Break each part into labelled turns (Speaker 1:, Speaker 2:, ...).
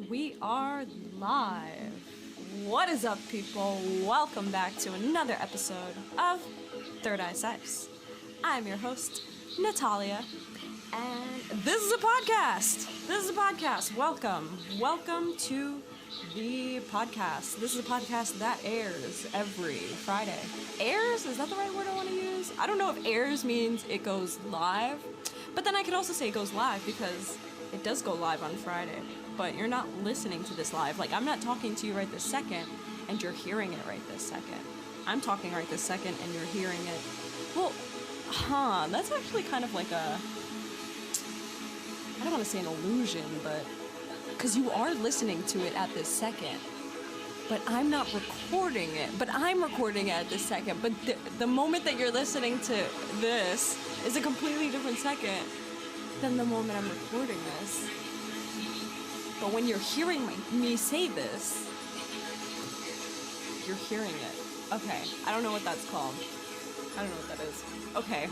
Speaker 1: We are live. What is up, people? Welcome back to another episode of ThirdEyeCyphs. I'm your host, Natalia, and this is a podcast. Welcome to the podcast. This is a podcast that airs every Friday. Airs? Is that the right word I want to use? I don't know if airs means it goes live, but then I could also say it goes live because it does go live on Friday, but you're not listening to this live. Like, I'm not talking to you right this second, and you're hearing it right this second. I'm talking right this second, and you're hearing it. Well, that's actually kind of like a, I don't want to say an illusion, but, because you are listening to it at this second, but I'm not recording it, but I'm recording it at this second, but the moment that you're listening to this is a completely different second than the moment I'm recording this. But when you're hearing me say this, you're hearing it. Okay, I don't know what that's called. I don't know what that is. Okay.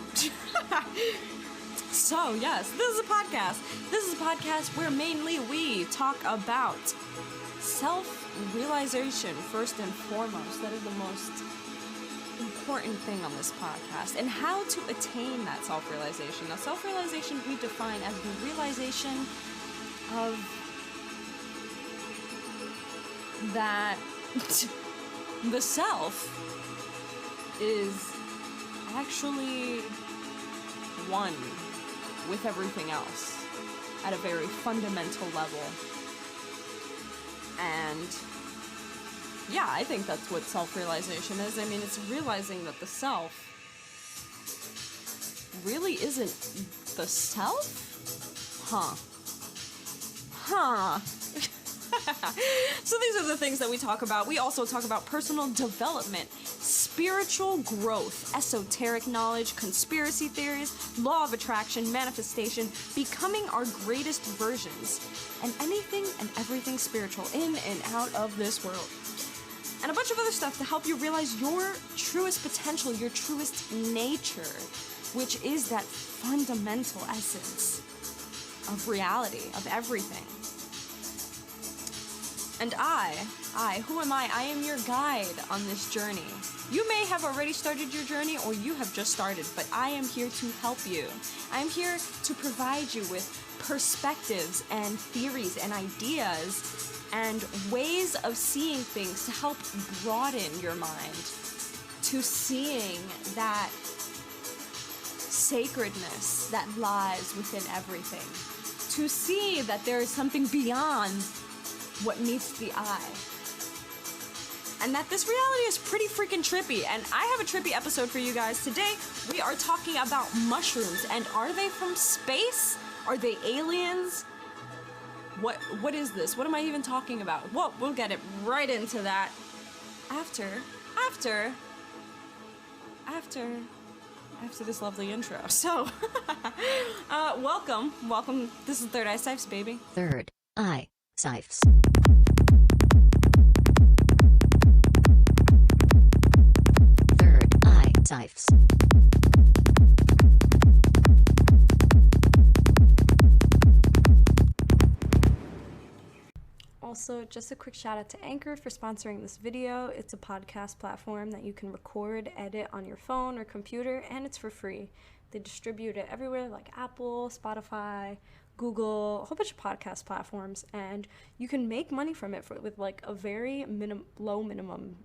Speaker 1: So, yes, this is a podcast. This is a podcast where mainly we talk about self-realization first and foremost. That is the most important thing on this podcast, and how to attain that self-realization. Now, self-realization we define as the realization of that the self is actually one with everything else at a very fundamental level. And yeah, I think that's what self-realization is. I mean, it's realizing that the self really isn't the self? So these are the things that we talk about. We also talk about personal development, spiritual growth, esoteric knowledge, conspiracy theories, law of attraction, manifestation, becoming our greatest versions, and anything and everything spiritual in and out of this world. And a bunch of other stuff to help you realize your truest potential, your truest nature, which is that fundamental essence of reality, of everything. And who am I? I am your guide on this journey. You may have already started your journey, or you have just started, but I am here to help you. I am here to provide you with perspectives and theories and ideas and ways of seeing things to help broaden your mind to seeing that sacredness that lies within everything, to see that there is something beyond what meets the eye, and that this reality is pretty freaking trippy. And I have a trippy episode for you guys. Today we are talking about mushrooms, and are they from space? Are they aliens? What is this? What am I even talking about? Well, we'll get it right into that after this lovely intro. So, welcome. This is ThirdEyeCyphs, baby.
Speaker 2: ThirdEyeCyphs. ThirdEyeCyphs.
Speaker 1: Also, just a quick shout out to Anchor for sponsoring this video. It's a podcast platform that you can record, edit on your phone or computer, and it's for free. They distribute it everywhere, like Apple, Spotify, Google, a whole bunch of podcast platforms, and you can make money from it with like a very low minimum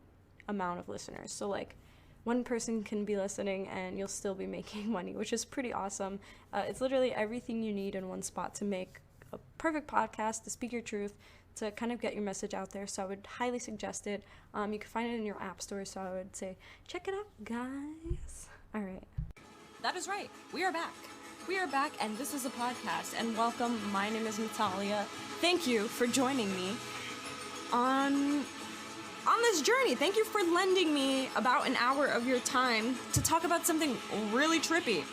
Speaker 1: amount of listeners. So like one person can be listening and you'll still be making money, which is pretty awesome. It's literally everything you need in one spot to make a perfect podcast, to speak your truth, to kind of get your message out there. So I would highly suggest it. You can find it in your app store, so I would say check it out, guys. All right. That is right. We are back, and this is a podcast, and welcome. My name is Natalia. Thank you for joining me on this journey. Thank you for lending me about an hour of your time to talk about something really trippy.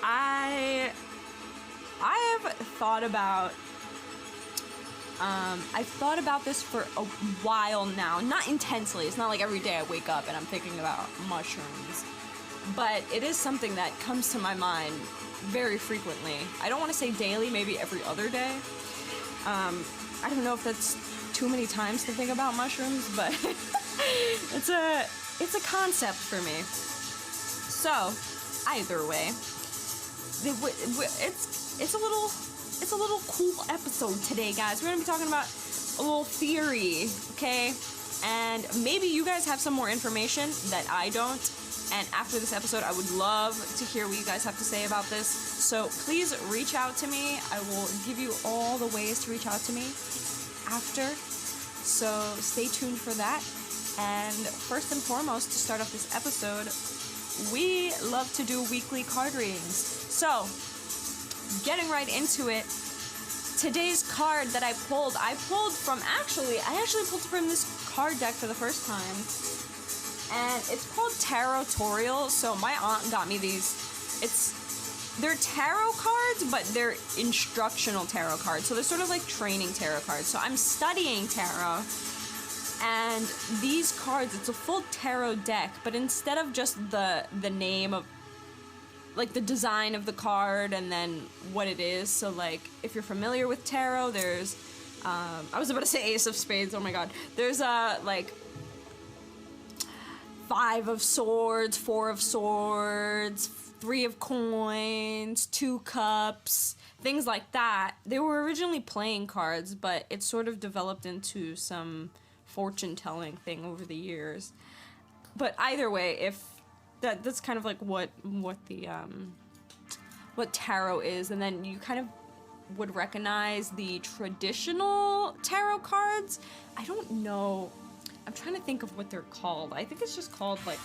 Speaker 1: I have thought about I've thought about this for a while now. Not intensely. It's not like every day I wake up and I'm thinking about mushrooms. But it is something that comes to my mind very frequently. I don't want to say daily, maybe every other day. I don't know if that's too many times to think about mushrooms, but it's a concept for me. So, either way, it's a little cool episode today, guys. We're gonna be talking about a little theory, okay? And maybe you guys have some more information that I don't. And after this episode, I would love to hear what you guys have to say about this. So please reach out to me. I will give you all the ways to reach out to me after. So stay tuned for that. And first and foremost, to start off this episode, we love to do weekly card readings. So, getting right into it, today's card that I pulled from, I actually pulled from this card deck for the first time. And it's called Tarotorial. So my aunt got me these. They're tarot cards, but they're instructional tarot cards. So they're sort of like training tarot cards. So I'm studying tarot. And these cards, it's a full tarot deck, but instead of just the name of, like, the design of the card and then what it is, so, like, if you're familiar with tarot, there's, I was about to say Ace of Spades, oh my god. There's, like, 5 of Swords, 4 of Swords, 3 of Coins, 2 Cups, things like that. They were originally playing cards, but it sort of developed into some fortune-telling thing over the years. But either way, if that's kind of like what tarot is, and then you kind of would recognize the traditional tarot cards. I don't know. I'm trying to think of what they're called. I think it's just called like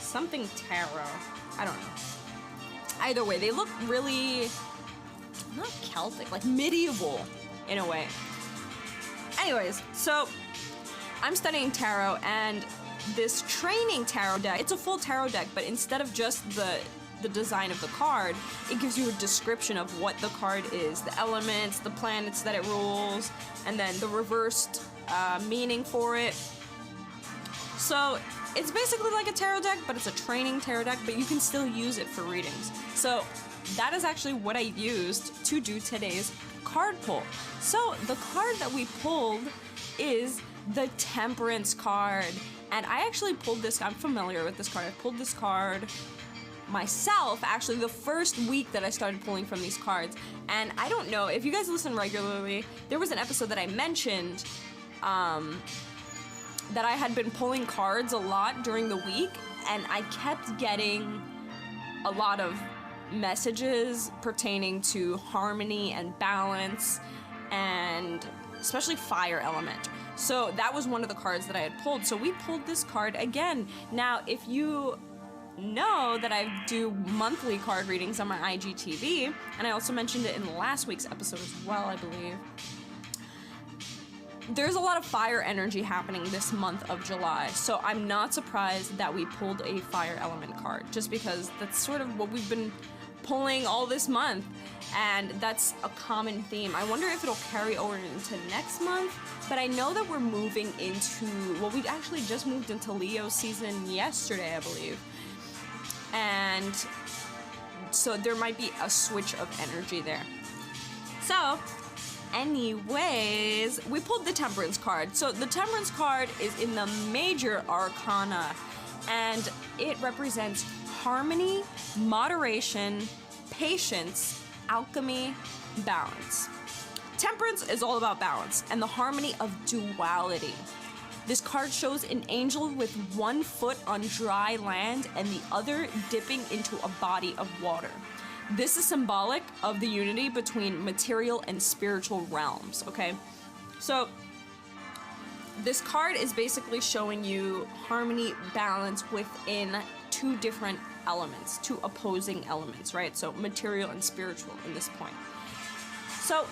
Speaker 1: something tarot. I don't know. Either way, they look really not Celtic, like medieval in a way. Anyways, so I'm studying tarot, and this training tarot deck, it's a full tarot deck, but instead of just the design of the card, it gives you a description of what the card is, the elements, the planets that it rules, and then the reversed meaning for it. So it's basically like a tarot deck, but it's a training tarot deck, but you can still use it for readings. So that is actually what I used to do today's card pull. So the card that we pulled is the Temperance card, and I actually pulled this. I'm familiar with this card. I pulled this card myself actually the first week that I started pulling from these cards. And I don't know if you guys listen regularly, there was an episode that I mentioned that I had been pulling cards a lot during the week, and I kept getting a lot of messages pertaining to harmony and balance, and especially fire element. So that was one of the cards that I had pulled. So we pulled this card again. Now, if you know that I do monthly card readings on my IGTV, and I also mentioned it in last week's episode as well, I believe, there's a lot of fire energy happening this month of July. So I'm not surprised that we pulled a fire element card, just because that's sort of what we've been pulling all this month, and that's a common theme. I wonder if it'll carry over into next month, but I know that we're moving into, well, we actually just moved into Leo season yesterday, I believe, and so there might be a switch of energy there. So anyways, we pulled the Temperance card. So the Temperance card is in the Major Arcana, and it represents harmony, moderation, patience, alchemy, balance. Temperance is all about balance and the harmony of duality. This card shows an angel with one foot on dry land and the other dipping into a body of water. This is symbolic of the unity between material and spiritual realms, okay? So this card is basically showing you harmony, balance within two different elements, two opposing elements, right? So material and spiritual in this point. So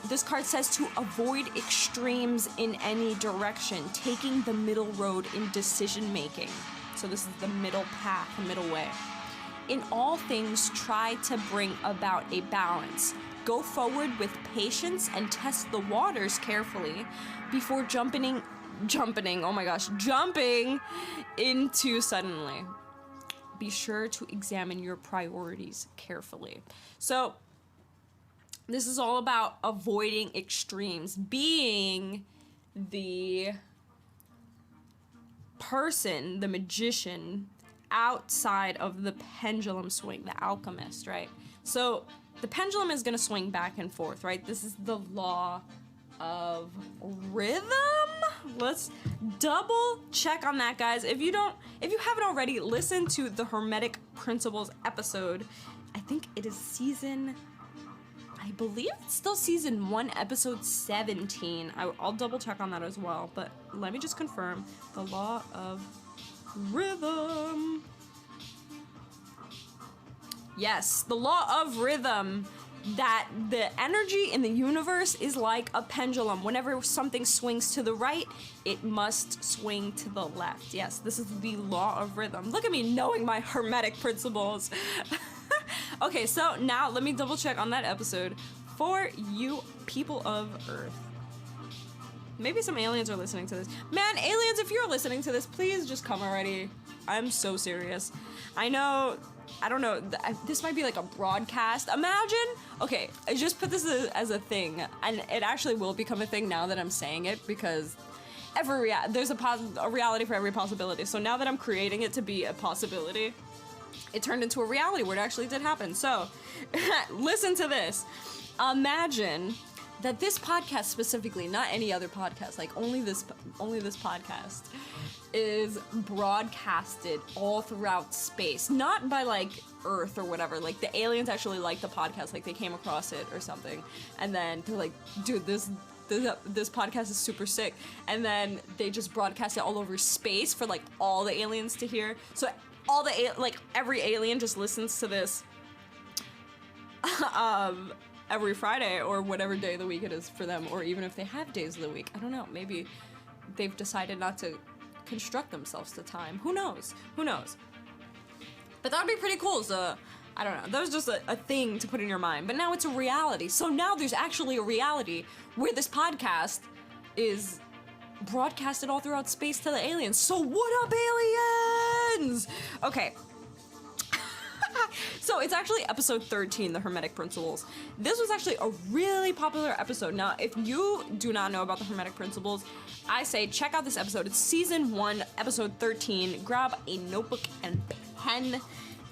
Speaker 1: this card says to avoid extremes in any direction, taking the middle road in decision making. So this is the middle path, the middle way. In all things, try to bring about a balance. Go forward with patience and test the waters carefully before jumping into suddenly. Be sure to examine your priorities carefully. So This is all about avoiding extremes, being the person, the magician, outside of the pendulum swing, the alchemist, right? So the pendulum is going to swing back and forth, right? This is the law of rhythm. Let's double check on that, guys. If you haven't already, listen to the Hermetic Principles episode. I think it is I believe it's still season 1, episode 17. I'll double check on that as well, but let me just confirm. The law of rhythm. Yes, the law of rhythm. That the energy in the universe is like a pendulum. Whenever something swings to the right, it must swing to the left. Yes, this is the law of rhythm. Look at me knowing my Hermetic principles. Okay, so now let me double check on that episode for you people of Earth. Maybe some aliens are listening to this. Man, aliens, if you're listening to this, please just come already. I'm so serious. I don't know, this might be like a broadcast. Imagine, okay, I just put this as a thing, and it actually will become a thing now that I'm saying it, because there's a reality for every possibility. So now that I'm creating it to be a possibility, it turned into a reality where it actually did happen. So, listen to this. Imagine that this podcast specifically, not any other podcast, like only this podcast, is broadcasted all throughout space. Not by like Earth or whatever. Like the aliens actually like the podcast, like they came across it or something. And then they're like, dude, this podcast is super sick. And then they just broadcast it all over space for like all the aliens to hear. So every alien just listens to this every Friday or whatever day of the week it is for them, or even if they have days of the week. I don't know. Maybe they've decided not to construct themselves to time. Who knows? But that would be pretty cool. So, I don't know. That was just a thing to put in your mind. But now it's a reality. So now there's actually a reality where this podcast is broadcasted all throughout space to the aliens. So what up, aliens? Okay. So it's actually episode 13, the Hermetic Principles. This was actually a really popular episode. Now, if you do not know about the Hermetic Principles, I say check out this episode. It's season 1, episode 13. Grab a notebook and pen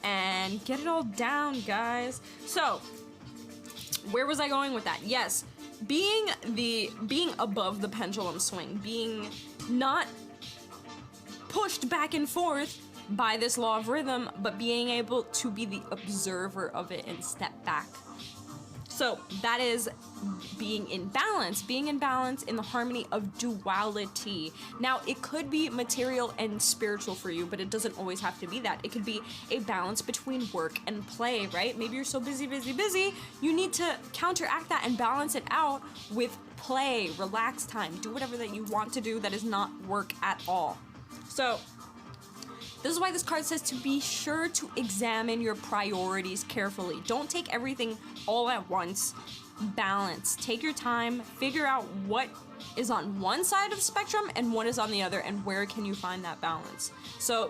Speaker 1: and get it all down, guys. So, where was I going with that? Yes, being above the pendulum swing, being not pushed back and forth by this law of rhythm, but being able to be the observer of it and step back. So that is being in balance in the harmony of duality. Now, it could be material and spiritual for you, but it doesn't always have to be that. It could be a balance between work and play, right? Maybe you're so busy, you need to counteract that and balance it out with play, relax time, do whatever that you want to do that is not work at all. So, this is why this card says to be sure to examine your priorities carefully. Don't take everything all at once. Balance. Take your time. Figure out what is on one side of the spectrum and what is on the other, and where can you find that balance. So,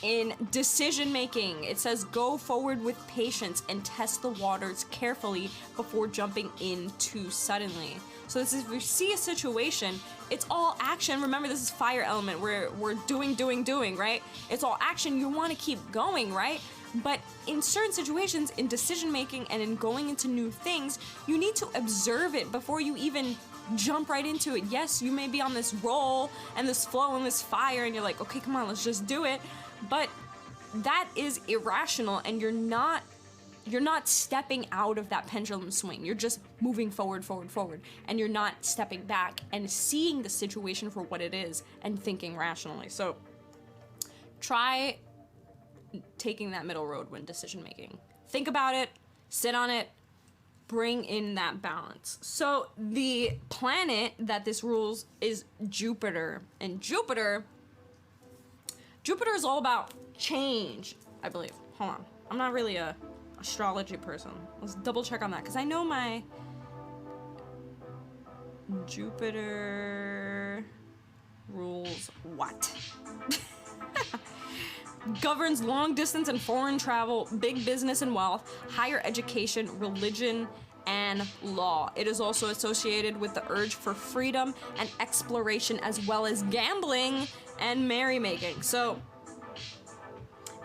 Speaker 1: in decision making, it says go forward with patience and test the waters carefully before jumping in too suddenly. So this is, if you see a situation, it's all action. Remember, this is fire element. We're doing, right? It's all action. You want to keep going, right? But in certain situations, in decision making and in going into new things, you need to observe it before you even jump right into it. Yes, you may be on this roll and this flow and this fire, and you're like, okay, come on, let's just do it. But that is irrational, and you're not stepping out of that pendulum swing. You're just moving forward, and you're not stepping back and seeing the situation for what it is and thinking rationally. So try taking that middle road when decision making. Think about it, sit on it, bring in that balance. So the planet that this rules is Jupiter, and Jupiter is all about change, I believe. Hold on, I'm not really a astrology person. Let's double check on that, because I know my Jupiter rules what? Governs long distance and foreign travel, big business and wealth, higher education, religion, and law. It is also associated with the urge for freedom and exploration, as well as gambling and merrymaking. So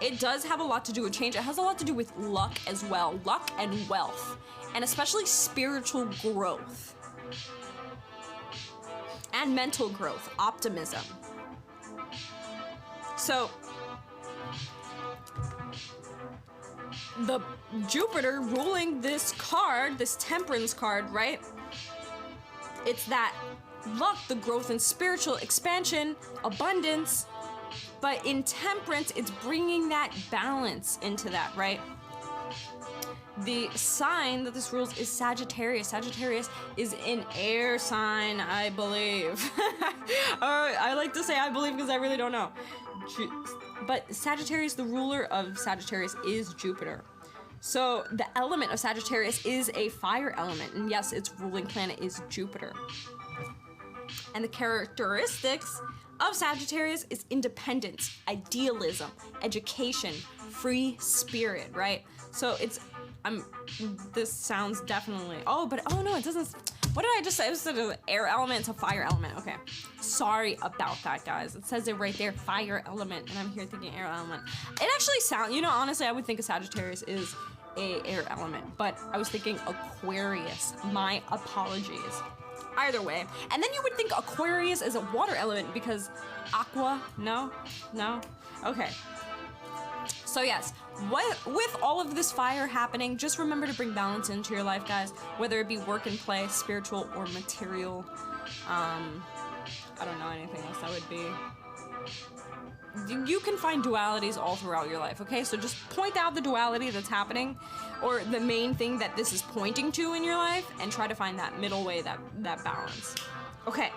Speaker 1: it does have a lot to do with change. It has a lot to do with luck as well, luck and wealth, and especially spiritual growth and mental growth, optimism. So the Jupiter ruling this card, this Temperance card, right? It's that luck, the growth in spiritual expansion, abundance, but in Temperance, it's bringing that balance into that, right? The sign that this rules is Sagittarius. Sagittarius is an air sign, I believe. I like to say I believe because I really don't know. But Sagittarius, the ruler of Sagittarius is Jupiter. So the element of Sagittarius is a fire element. And yes, its ruling planet is Jupiter. And the characteristics of Sagittarius is independence, idealism, education, free spirit, right? So it's, this sounds definitely, oh no, it doesn't, what did I just say? It was an air element to fire element. Okay, sorry about that, guys. It says it right there, fire element, and I'm here thinking air element. It actually sounds, you know, honestly, I would think a Sagittarius is a air element, but I was thinking Aquarius. My apologies. Either way. And then you would think Aquarius is a water element because aqua, no? Okay. So yes, with all of this fire happening, just remember to bring balance into your life, guys, whether it be work and play, spiritual or material. I don't know anything else that would be. You can find dualities all throughout your life, okay? So just point out the duality that's happening, or the main thing that this is pointing to in your life, and try to find that middle way, that balance. Okay.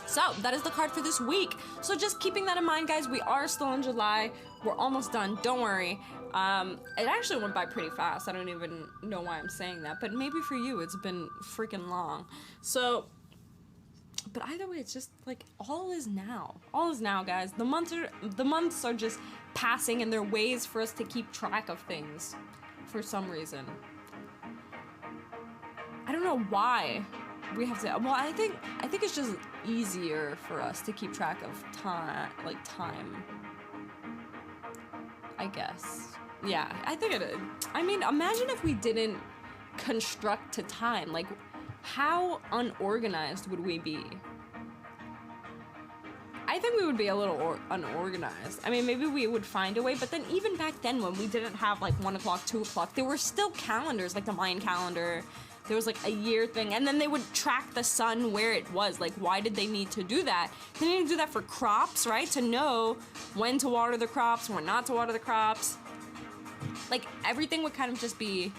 Speaker 1: So that is the card for this week. So just keeping that in mind, guys, we are still in July. We're almost done. Don't worry. It actually went by pretty fast. I don't even know why I'm saying that, but maybe for you, it's been freaking long. So, but either way, it's just like all is now. All is now, guys. The months are just passing, and there are ways for us to keep track of things for some reason. I don't know why we have to. Well, I think it's just easier for us to keep track of time, I guess. Yeah, I think it is. I mean, imagine if we didn't construct to time. Like, how unorganized would we be? I think we would be a little unorganized. I mean, maybe we would find a way, but then even back then when we didn't have like 1 o'clock, 2 o'clock, there were still calendars, like the Mayan calendar. There was like a year thing, and then they would track the sun where it was. Like, why did they need to do that? They need to do that for crops, right? To know when to water the crops, when not to water the crops. Like, everything would kind of just be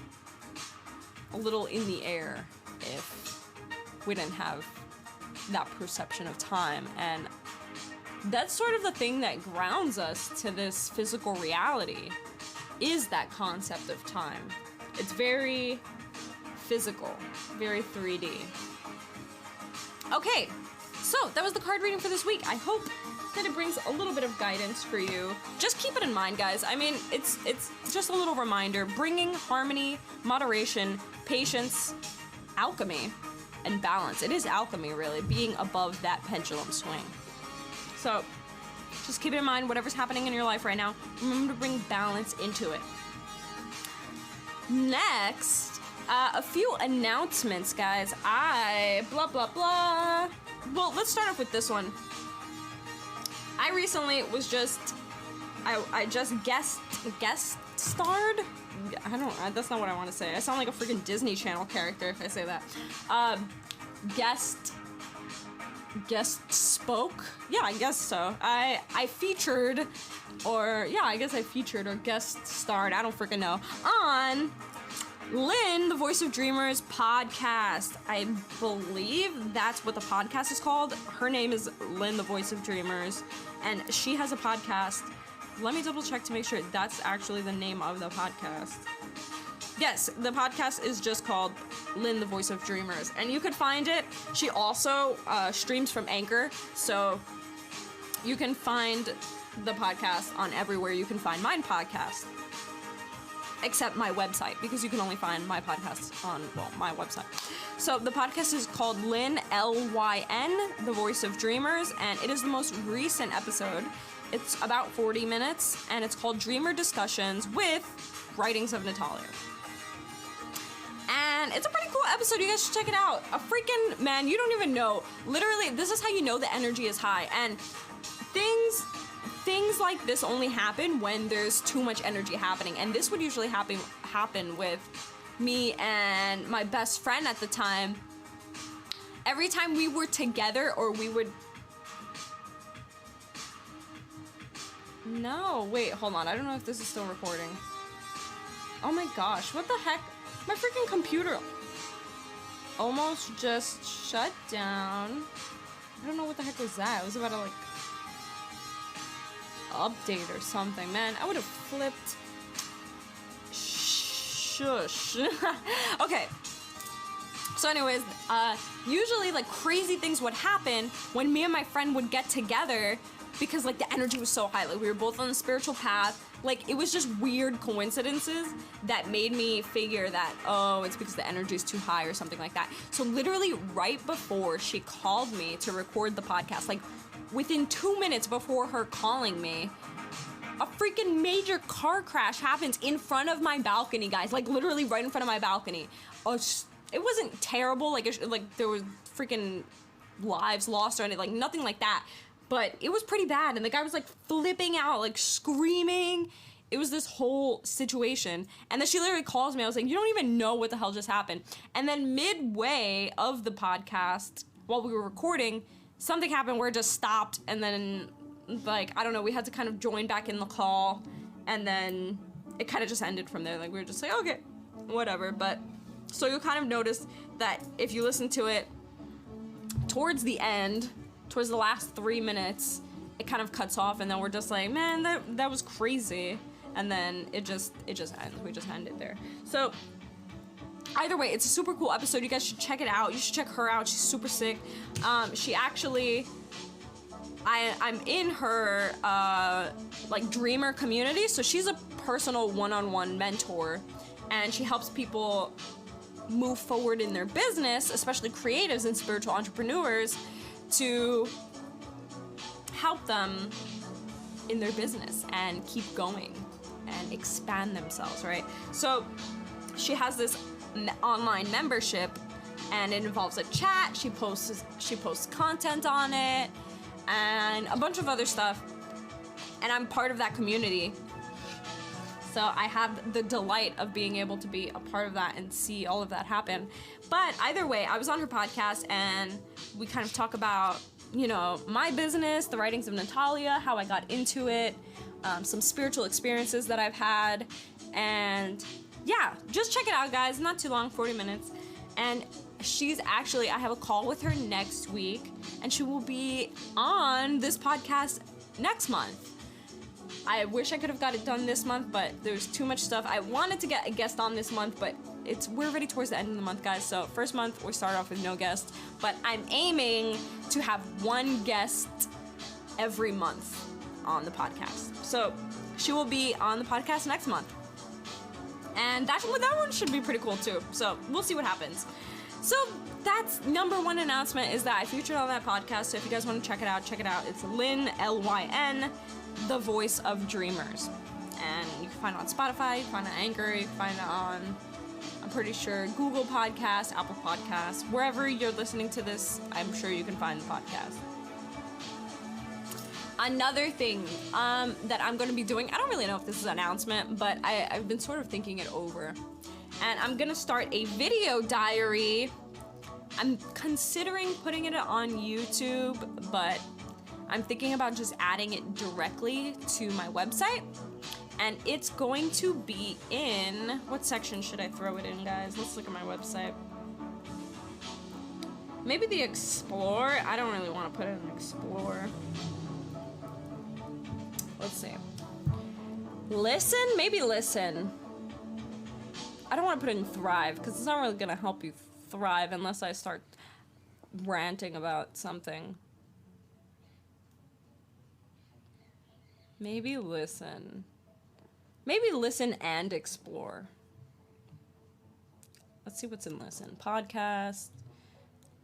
Speaker 1: a little in the air if we didn't have that perception of time. And that's sort of the thing that grounds us to this physical reality, is that concept of time. It's very physical, very 3D. Okay, so that was the card reading for this week. I hope that it brings a little bit of guidance for you. Just keep it in mind, guys. I mean, it's just a little reminder, bringing harmony, moderation, patience, alchemy, and balance. It is alchemy, really, being above that pendulum swing. So just keep it in mind, whatever's happening in your life right now, remember to bring balance into it. Next, a few announcements, guys. Blah, blah, blah. Well, let's start off with this one. I recently was I just guest starred? That's not what I want to say. I sound like a freaking Disney Channel character if I say that. Guest spoke? Yeah, I guess so. I featured, or yeah, I guess I featured or guest starred, I don't freaking know, on Lynn, the Voice of Dreamers podcast. I believe that's what the podcast is called. Her name is Lynn, the Voice of Dreamers, and she has a podcast. Let me double check to make sure that's actually the name of the podcast. Yes, the podcast is just called Lynn, the Voice of Dreamers, and you could find it. She also streams from Anchor, so you can find the podcast on everywhere you can find mine podcast. except my website, because you can only find my podcast on, well, my website. So the podcast is called Lyn, L-Y-N, The Voice of Dreamers, and it is the most recent episode. It's about 40 minutes, and it's called Dreamer Discussions with Writings of Natalia. And it's a pretty cool episode. You guys should check it out. A freaking, man, you don't even know. Literally, this is how you know the energy is high. And things like this only happen when there's too much energy happening. And this would usually happen with me and my best friend at the time. Every time we were together, or we would... No, wait, hold on. I don't know if this is still recording. Oh my gosh, what the heck? My freaking computer almost just shut down. I don't know what the heck was that. I was about to, like, update or something. Man, I would have flipped. Shush. Okay. So anyways, usually, like, crazy things would happen when me and my friend would get together, because, like, the energy was so high. Like, we were both on the spiritual path. Like, it was just weird coincidences that made me figure that, oh, it's because the energy is too high or something like that. So literally right before she called me to record the podcast, like, within 2 minutes before her calling me, a freaking major car crash happens in front of my balcony, guys. Like, literally right in front of my balcony. It wasn't terrible. Like, there was freaking lives lost or anything. Like, nothing like that. But it was pretty bad, and the guy was, like, flipping out, like, screaming. It was this whole situation. And then she literally calls me. I was like, you don't even know what the hell just happened. And then midway of the podcast, while we were recording, something happened where it just stopped, and then, like, I don't know, we had to kind of join back in the call, and then it kind of just ended from there. Like, we were just like, okay, whatever. But, so you'll kind of notice that if you listen to it towards the end, towards the last 3 minutes, it kind of cuts off, and then we're just like, man, that was crazy, and then it just ends. We just end it there. So either way, it's a super cool episode. You guys should check it out. You should check her out. She's super sick. She actually, I'm in her like, dreamer community, so she's a personal one-on-one mentor, and she helps people move forward in their business, especially creatives and spiritual entrepreneurs, to help them in their business and keep going and expand themselves, right? So she has this online membership, and it involves a chat. She posts content on it and a bunch of other stuff, and I'm part of that community. So I have the delight of being able to be a part of that and see all of that happen. But either way, I was on her podcast, and we kind of talk about, you know, my business, the writings of Natalia, how I got into it, some spiritual experiences that I've had, and yeah, just check it out, guys. Not too long, 40 minutes. And she's actually, I have a call with her next week, and she will be on this podcast next month. I wish I could have got it done this month, but there's too much stuff. I wanted to get a guest on this month, but we're already towards the end of the month, guys. So first month, we start off with no guests, but I'm aiming to have one guest every month on the podcast. So she will be on the podcast next month. And that one should be pretty cool too. So we'll see what happens. So that's number one announcement, is that I featured on that podcast. So if you guys want to check it out, check it out. It's Lyn, L-Y-N, The Voice of Dreamers. And you can find it on Spotify, you can find it on Anchor, you can find it on, I'm pretty sure, Google Podcasts, Apple Podcasts, wherever you're listening to this, I'm sure you can find the podcast. Another thing that I'm going to be doing, I don't really know if this is an announcement, but I've been sort of thinking it over. And I'm going to start a video diary. I'm considering putting it on YouTube, but I'm thinking about just adding it directly to my website. And it's going to be in, what section should I throw it in, guys? Let's look at my website. Maybe the Explore. I don't really want to put it in Explore. Let's see. Listen? Maybe Listen. I don't want to put it in Thrive, because it's not really going to help you thrive unless I start ranting about something. Maybe Listen. Maybe listen and explore. Let's see what's in listen. Podcast,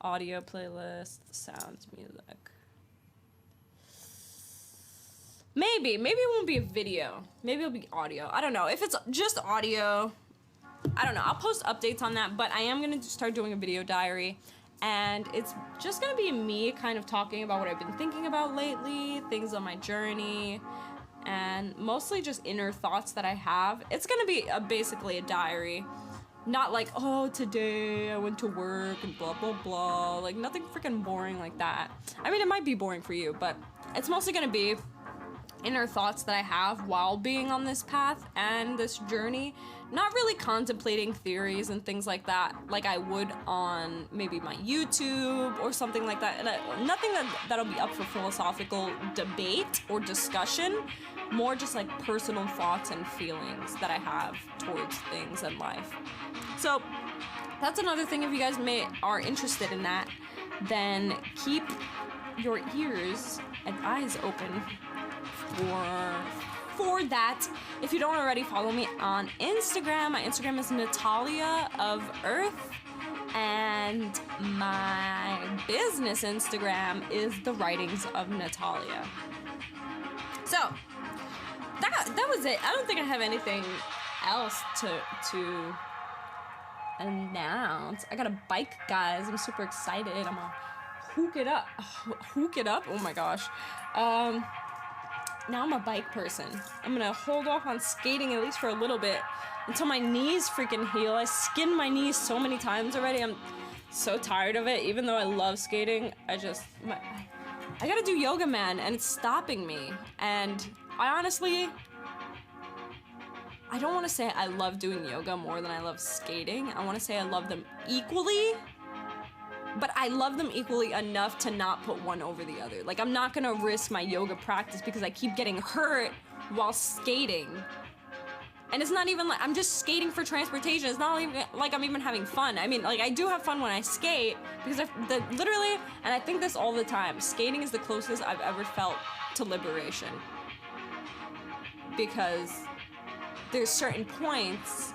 Speaker 1: audio playlist, sounds, music. Maybe it won't be a video. Maybe it'll be audio. I don't know. If it's just audio, I don't know. I'll post updates on that, but I am going to start doing a video diary, and it's just going to be me kind of talking about what I've been thinking about lately, things on my journey, and mostly just inner thoughts that I have. It's going to be basically a diary. Not like, oh, today I went to work and blah, blah, blah. Like, nothing freaking boring like that. I mean, it might be boring for you, but it's mostly going to be inner thoughts that I have while being on this path and this journey. Not really contemplating theories and things like that like I would on maybe my YouTube or something like that. And nothing that'll be up for philosophical debate or discussion. More just like personal thoughts and feelings that I have towards things in life. So that's another thing. If you guys are interested in that, then keep your ears and eyes open for that. If you don't already follow me on Instagram, my Instagram is Natalia of Earth, and my business Instagram is The Writings of Natalia. So that was it. I don't think I have anything else to announce. I got a bike, guys. I'm super excited. I'm gonna hook it up. Oh my gosh. Now I'm a bike person. I'm gonna hold off on skating at least for a little bit until my knees freaking heal. I skinned my knees so many times already. I'm so tired of it. Even though I love skating, I gotta do yoga, man, and it's stopping me. And I don't want to say I love doing yoga more than I love skating. I want to say I love them equally. But I love them equally enough to not put one over the other. Like, I'm not gonna risk my yoga practice because I keep getting hurt while skating. And it's not even like I'm just skating for transportation. It's not even like I'm even having fun. I mean, like, I do have fun when I skate because literally, and I think this all the time, skating is the closest I've ever felt to liberation. Because there's certain points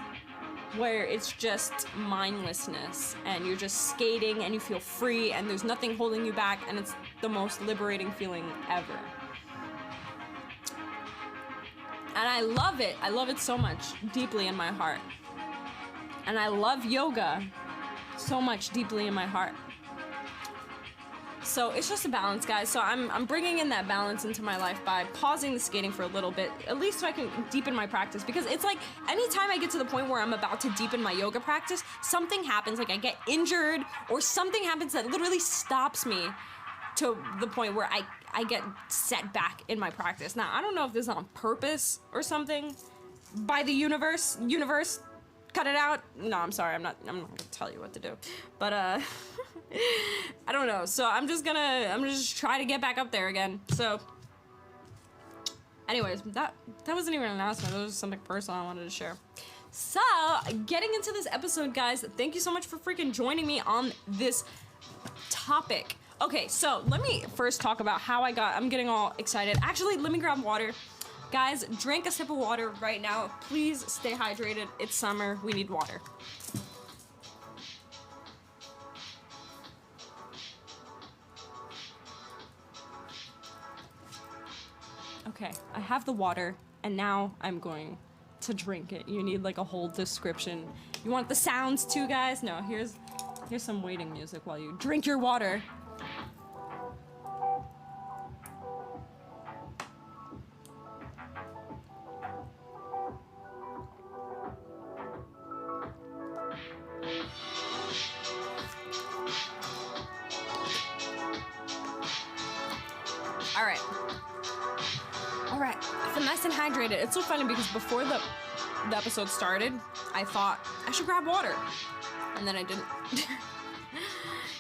Speaker 1: where it's just mindlessness and you're just skating and you feel free and there's nothing holding you back, and it's the most liberating feeling ever. And I love it. I love it so much, deeply in my heart. And I love yoga so much, deeply in my heart. So it's just a balance, guys. So I'm bringing in that balance into my life by pausing the skating for a little bit, at least so I can deepen my practice. Because it's like anytime I get to the point where I'm about to deepen my yoga practice, something happens, like I get injured or something happens that literally stops me to the point where I get set back in my practice. Now, I don't know if this is on purpose or something by the universe, cut it out. No, I'm sorry, I'm not gonna tell you what to do. But I don't know. So I'm gonna just try to get back up there again. So anyways, that wasn't even an announcement. It was just something personal I wanted to share. So, getting into this episode, guys, thank you so much for freaking joining me on this topic. Okay, so let me first talk about how I'm getting all excited. Actually, let me grab water. Guys, drink a sip of water right now. Please stay hydrated. It's summer. We need water. Okay, I have the water, and now I'm going to drink it. You need like a whole description. You want the sounds too, guys? No, here's some waiting music while you drink your water. All right, I feel nice and hydrated. It's so funny because before the episode started, I thought I should grab water, and then I didn't.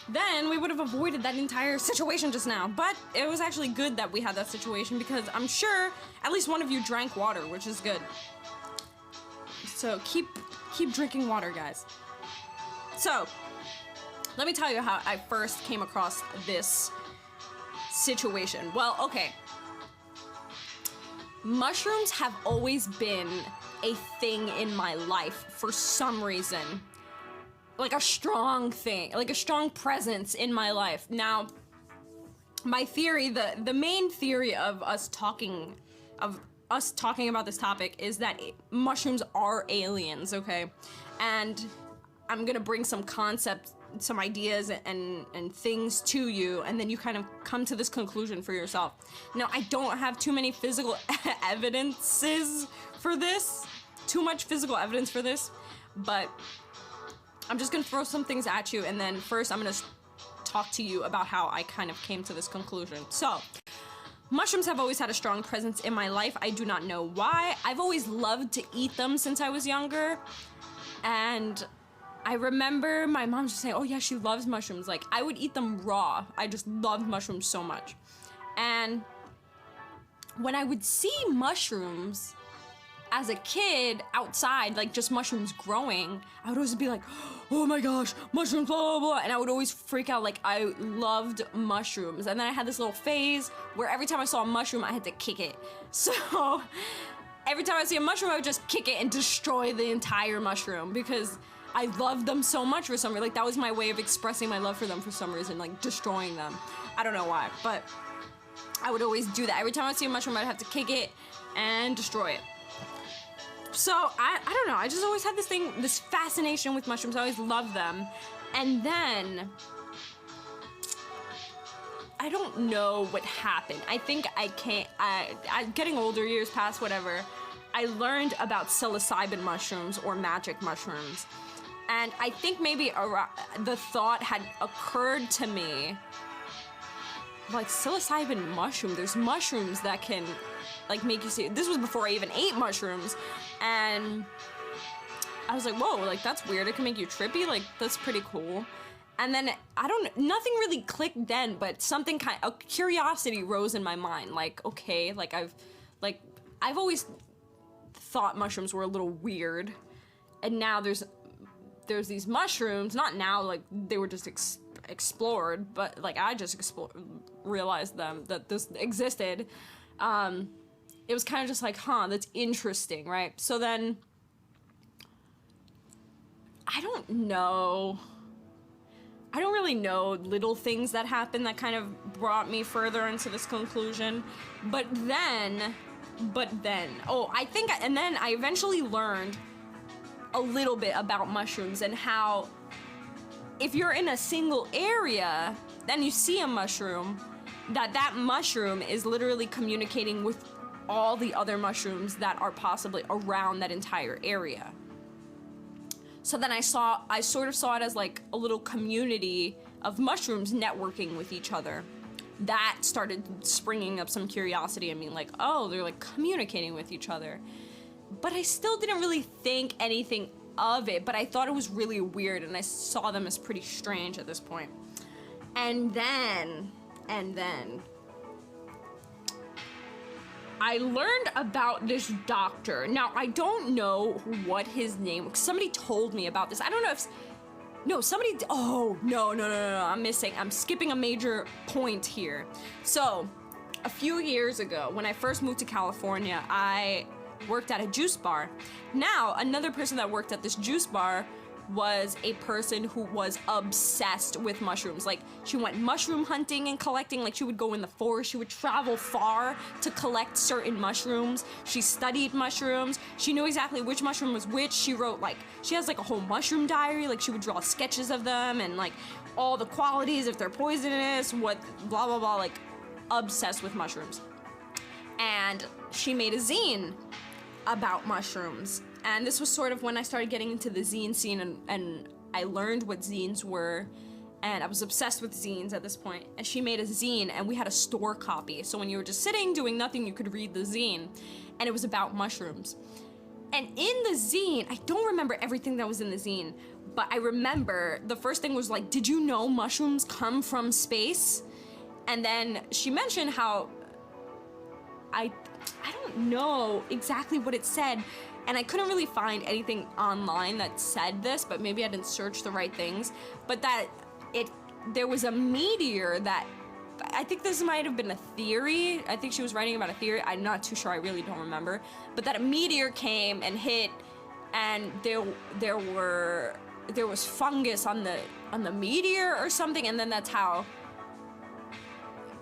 Speaker 1: Then we would have avoided that entire situation just now. But it was actually good that we had that situation because I'm sure at least one of you drank water, which is good. So keep drinking water, guys. So let me tell you how I first came across this situation. Well, okay. mushrooms have always been a thing in my life for some reason. Like a strong thing, like a strong presence in my life. Now, my theory, the main theory of us talking about this topic is that mushrooms are aliens, okay? And I'm gonna bring some concepts, some ideas and things to you, and then you kind of come to this conclusion for yourself. Now, I don't have too many physical evidences for this, too much physical evidence for this, but I'm just gonna throw some things at you, and then first I'm gonna talk to you about how I kind of came to this conclusion. So, mushrooms have always had a strong presence in my life. I do not know why. I've always loved to eat them since I was younger, and I remember my mom just saying, oh yeah, she loves mushrooms. Like, I would eat them raw. I just loved mushrooms so much. And when I would see mushrooms as a kid outside, like just mushrooms growing, I would always be like, oh my gosh, mushrooms, blah, blah, blah. And I would always freak out, like I loved mushrooms. And then I had this little phase where every time I saw a mushroom, I had to kick it. So every time I see a mushroom, I would just kick it and destroy the entire mushroom because I loved them so much for some reason. Like, that was my way of expressing my love for them for some reason, like destroying them. I don't know why, but I would always do that. Every time I see a mushroom, I'd have to kick it and destroy it. So, I don't know, I just always had this fascination with mushrooms. I always loved them. And then, I don't know what happened. I think getting older, years past, whatever, I learned about psilocybin mushrooms or magic mushrooms. And I think maybe the thought had occurred to me, like, psilocybin mushroom, there's mushrooms that can, like, make you see. This was before I even ate mushrooms, and I was like, whoa, like, that's weird. It can make you trippy. Like, that's pretty cool. And then, nothing really clicked then, but something a curiosity rose in my mind. Like, okay, like, I've always thought mushrooms were a little weird, and now there's these mushrooms, not now, like, they were just explored, but, like, I just realized that this existed. It was kind of just like, huh, that's interesting, right? So then, I don't really know little things that happened that kind of brought me further into this conclusion, but then, and then I eventually learned a little bit about mushrooms and how if you're in a single area, then you see a mushroom, that mushroom is literally communicating with all the other mushrooms that are possibly around that entire area. So then I sort of saw it as like a little community of mushrooms networking with each other. That started springing up some curiosity in me, like, oh, they're like communicating with each other. But I still didn't really think anything of it, but I thought it was really weird, and I saw them as pretty strange at this point. And then, I learned about this doctor. Now, I don't know what his name was. Somebody told me about this. I don't know if... No, somebody... Oh, no. I'm skipping a major point here. So, a few years ago, when I first moved to California, I worked at a juice bar. Now, another person that worked at this juice bar was a person who was obsessed with mushrooms. Like, she went mushroom hunting and collecting. Like, she would go in the forest. She would travel far to collect certain mushrooms. She studied mushrooms. She knew exactly which mushroom was which. She wrote, like, she has, like, a whole mushroom diary. Like, she would draw sketches of them and, like, all the qualities, if they're poisonous, what, blah, blah, blah. Like, obsessed with mushrooms. And she made a zine about mushrooms. And this was sort of when I started getting into the zine scene, and I learned what zines were, and I was obsessed with zines at this point. And she made a zine, and we had a store copy. So when you were just sitting doing nothing, you could read the zine. And it was about mushrooms. And in the zine, I don't remember everything that was in the zine, but I remember the first thing was like, did you know mushrooms come from space? And then she mentioned how I don't know exactly what it said, and I couldn't really find anything online that said this, but maybe I didn't search the right things, but that there was a meteor that I think this might have been a theory. I think she was writing about a theory. I'm not too sure. I really don't remember. But that a meteor came and hit, and there was fungus on the meteor or something, and then that's how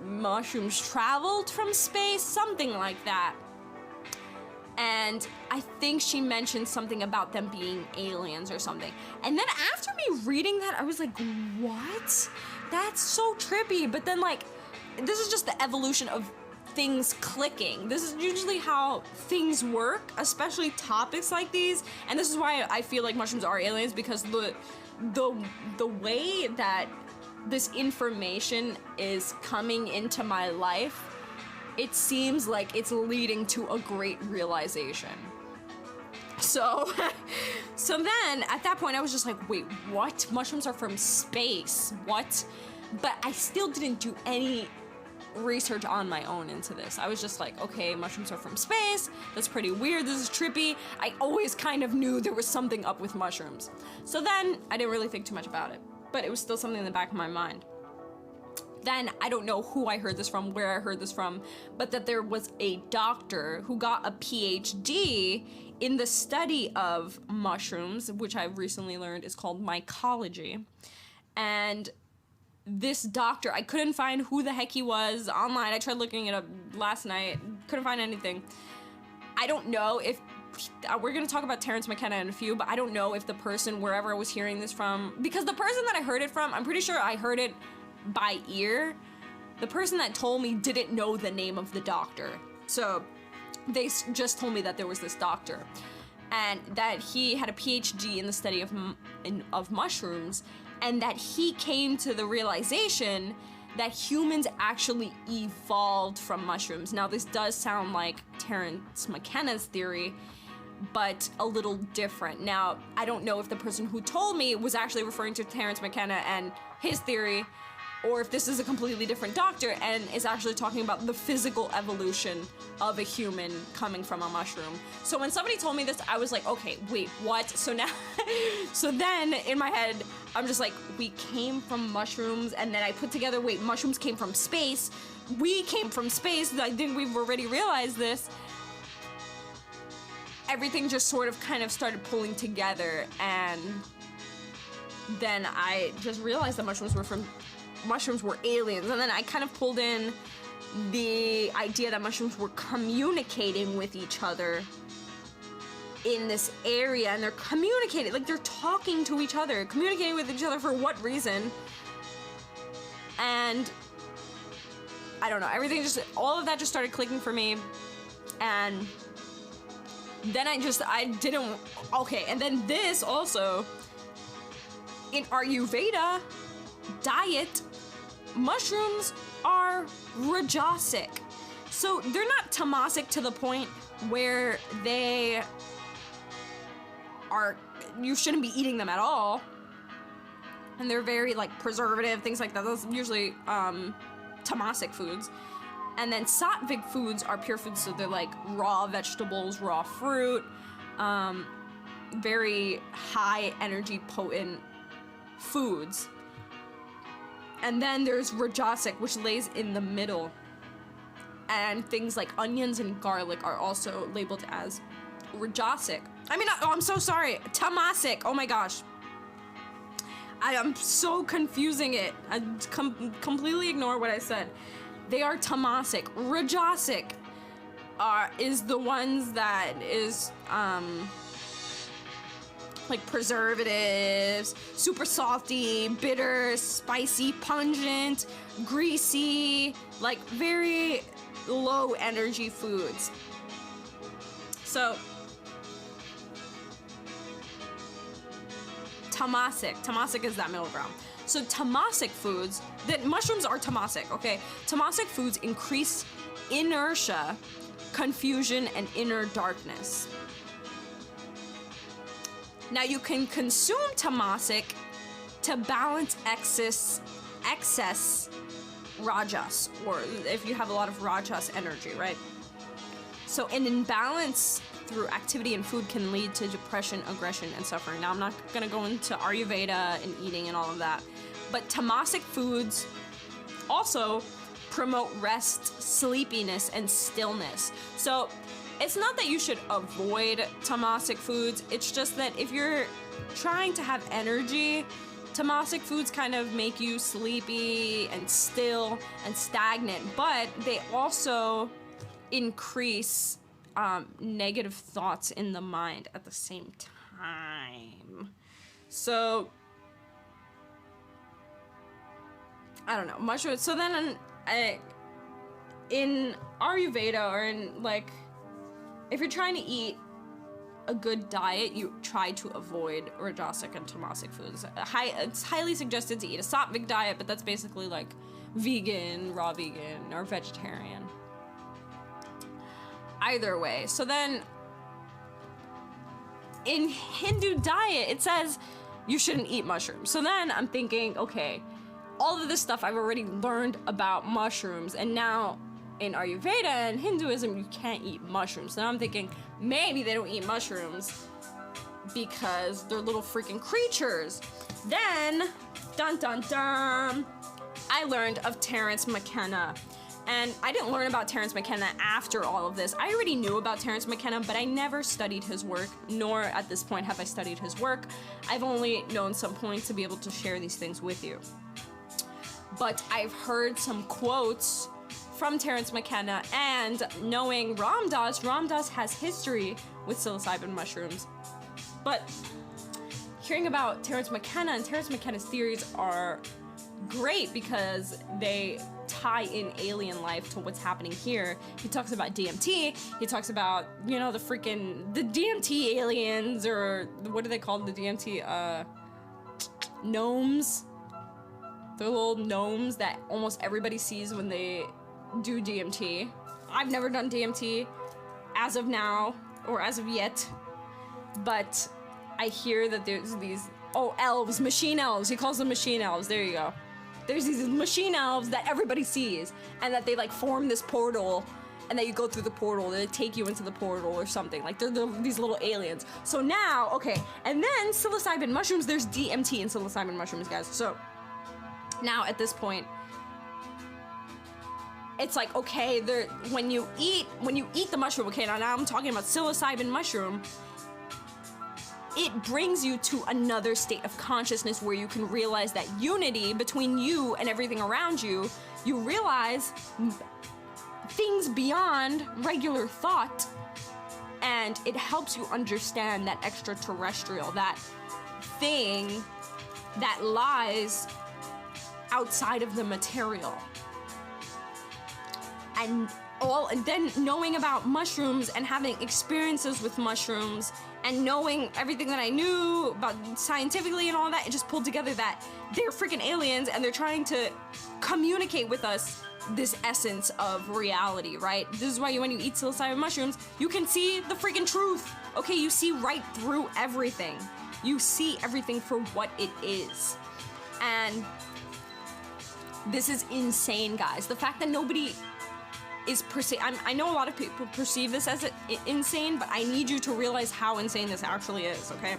Speaker 1: mushrooms traveled from space, something like that. And I think she mentioned something about them being aliens or something. And then after me reading that, I was like, what? That's so trippy. But then, like, this is just the evolution of things clicking. This is usually how things work, especially topics like these. And this is why I feel like mushrooms are aliens, because the way that this information is coming into my life, it seems like it's leading to a great realization. So then at that point I was just like, wait, what? Mushrooms are from space? What? But I still didn't do any research on my own into this. I was just like, okay, mushrooms are from space. That's pretty weird. This is trippy. I always kind of knew there was something up with mushrooms. So then I didn't really think too much about it, but it was still something in the back of my mind. Then I don't know who I heard this from, where I heard this from, but that there was a doctor who got a PhD in the study of mushrooms, which I've recently learned is called mycology. And this doctor, I couldn't find who the heck he was online. I tried looking it up last night, couldn't find anything. I don't know if, we're gonna talk about Terence McKenna in a few, but I don't know if the person, wherever I was hearing this from, because the person that I heard it from, I'm pretty sure I heard it by ear. The person that told me didn't know the name of the doctor. So they just told me that there was this doctor and that he had a PhD in the study of mushrooms, and that he came to the realization that humans actually evolved from mushrooms. Now this does sound like Terence McKenna's theory, but a little different. Now, I don't know if the person who told me was actually referring to Terence McKenna and his theory, or if this is a completely different doctor and is actually talking about the physical evolution of a human coming from a mushroom. So when somebody told me this, I was like, okay, wait, what? So now, so then in my head, I'm just like, we came from mushrooms, and then I put together, wait, mushrooms came from space. We came from space. I think we've already realized this. Everything just sort of kind of started pulling together, and then I just realized that mushrooms were aliens. And then I kind of pulled in the idea that mushrooms were communicating with each other in this area, and they're communicating, like they're talking to each other, communicating with each other for what reason? And I don't know, all of that just started clicking for me. And then okay, and then this also, in Ayurveda diet, mushrooms are rajasic. So they're not tamasic to the point where you shouldn't be eating them at all. And they're very like preservative, things like that. Those are usually tamasic foods. And then sattvic foods are pure foods, so they're like raw vegetables, raw fruit, very high energy potent foods. And then there's rajasic, which lays in the middle. And things like onions and garlic are also labeled as rajasic. I'm so sorry, tamasic, oh my gosh. I am so confusing it. I completely ignore what I said. They are tamasic. Rajasic is the ones that is like preservatives, super salty, bitter, spicy, pungent, greasy, like very low energy foods. So tamasic is that middle ground. So tamasic foods, that mushrooms are tamasic, okay? Tamasic foods increase inertia, confusion, and inner darkness. Now you can consume tamasic to balance excess rajas, or if you have a lot of rajas energy, right? So an imbalance through activity and food can lead to depression, aggression, and suffering. Now I'm not gonna go into Ayurveda and eating and all of that, but tamasic foods also promote rest, sleepiness, and stillness. So it's not that you should avoid tamasic foods, it's just that if you're trying to have energy, tamasic foods kind of make you sleepy and still and stagnant, but they also increase negative thoughts in the mind at the same time. So I don't know, mushrooms. So then in Ayurveda, or in, like, if you're trying to eat a good diet, you try to avoid rajasic and tamasic foods. It's highly suggested to eat a sattvic diet, but that's basically like vegan, raw vegan, or vegetarian. Either way. So then in Hindu diet, it says you shouldn't eat mushrooms. So then I'm thinking, okay, all of this stuff I've already learned about mushrooms, and now in Ayurveda and Hinduism, you can't eat mushrooms. Now I'm thinking, maybe they don't eat mushrooms because they're little freaking creatures. Then, dun dun dun, I learned of Terence McKenna. And I didn't learn about Terence McKenna after all of this. I already knew about Terence McKenna, but I never studied his work, nor at this point have I studied his work. I've only known some points to be able to share these things with you. But I've heard some quotes from Terence McKenna, and knowing Ramdas has history with psilocybin mushrooms. But hearing about Terence McKenna, and Terence McKenna's theories are great because they tie in alien life to what's happening here. He talks about DMT, he talks about, you know, the DMT aliens, or what do they call the DMT, gnomes? They're little gnomes that almost everybody sees when they do DMT. I've never done DMT as of now, or as of yet, but I hear that there's these, elves, machine elves, he calls them machine elves, there you go. There's these machine elves that everybody sees, and that they like form this portal, and that you go through the portal, they take you into the portal or something. Like they're these little aliens. So now, okay, and then psilocybin mushrooms, there's DMT in psilocybin mushrooms, guys. So now at this point, it's like, okay, when you eat the mushroom, okay, now I'm talking about psilocybin mushroom, it brings you to another state of consciousness where you can realize that unity between you and everything around you. You realize things beyond regular thought, and it helps you understand that extraterrestrial, that thing that lies outside of the material. And then knowing about mushrooms and having experiences with mushrooms and knowing everything that I knew about scientifically and all that, it just pulled together that they're freaking aliens and they're trying to communicate with us this essence of reality, right? This is why when you eat psilocybin mushrooms, you can see the freaking truth. Okay, you see right through everything. You see everything for what it is. And this is insane, guys. The fact that nobody is I know a lot of people perceive this as insane, but I need you to realize how insane this actually is, okay?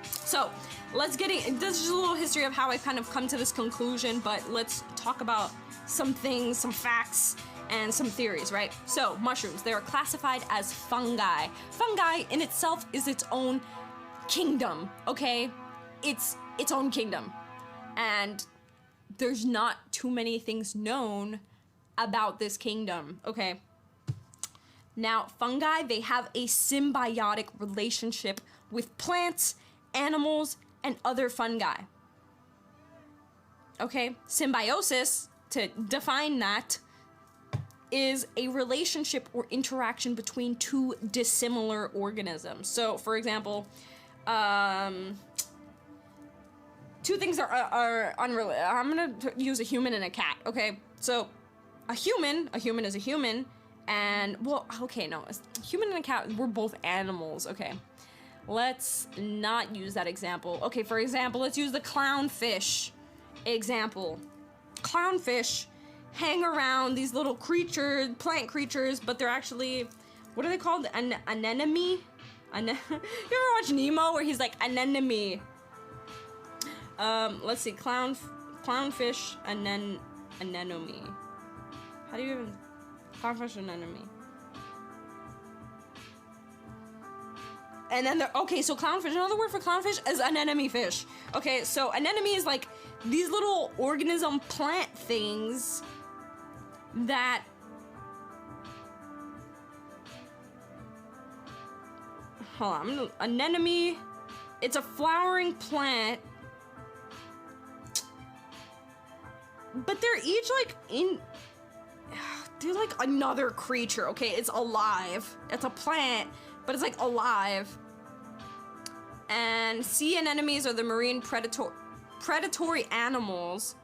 Speaker 1: So, let's get in. This is just a little history of how I kind of come to this conclusion, but let's talk about some things, some facts, and some theories, right? So, mushrooms, they are classified as fungi. Fungi in itself is its own kingdom, okay? It's its own kingdom. And there's not too many things known about this kingdom, okay? Now, fungi, they have a symbiotic relationship with plants, animals, and other fungi. Okay? Symbiosis, to define that, is a relationship or interaction between two dissimilar organisms. So, for example, two things are unrelated. I'm gonna use a human and a cat, okay? So, a human is a human, and, well, okay, no, a human and a cat, we're both animals, okay. Let's not use that example. Okay, for example, let's use the clownfish example. Clownfish hang around these little creatures, plant creatures, but they're actually, what are they called? An anemone? You ever watch Nemo where he's like, anemone? Let's see, clownfish, anemone. How do you even... Clownfish an enemy. And then okay, so clownfish, another word for clownfish is an enemy fish. Okay, so an enemy is like these little organism plant things that... Hold on, anemone, it's a flowering plant, but they're each like they're like another creature, okay? It's alive. It's a plant, but it's like alive. And sea anemones are the marine predatory animals.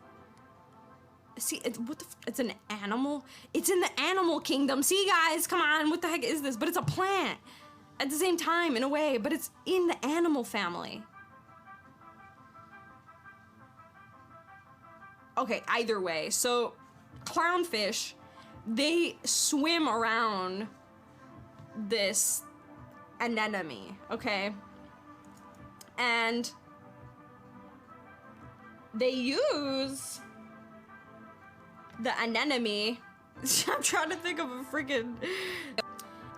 Speaker 1: See, it's an animal? It's in the animal kingdom. See, guys, come on, what the heck is this? But it's a plant at the same time, in a way, but it's in the animal family. Okay, either way. So, clownfish, they swim around this anemone, okay? And they use the anemone. I'm trying to think of a freaking...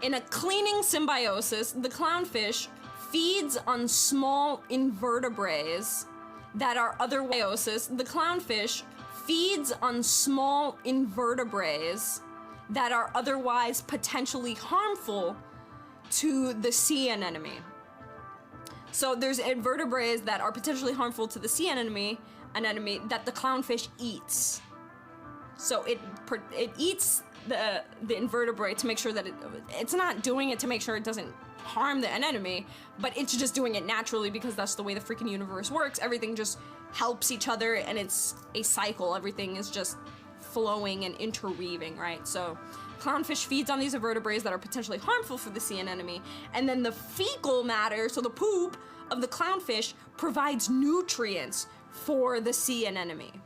Speaker 1: In a cleaning symbiosis, the clownfish feeds on small invertebrates that are otherwise... The clownfish feeds on small invertebrates that are otherwise potentially harmful to the sea anemone. So there's invertebrates that are potentially harmful to the sea anemone that the clownfish eats. So it eats the invertebrate to make sure that it's not doing it to make sure it doesn't harm the anemone, but it's just doing it naturally because that's the way the freaking universe works. Everything just helps each other, and it's a cycle. Everything is just flowing and interweaving, right? So clownfish feeds on these invertebrates that are potentially harmful for the sea anemone, and then the fecal matter, so the poop of the clownfish, provides nutrients for the sea anemone.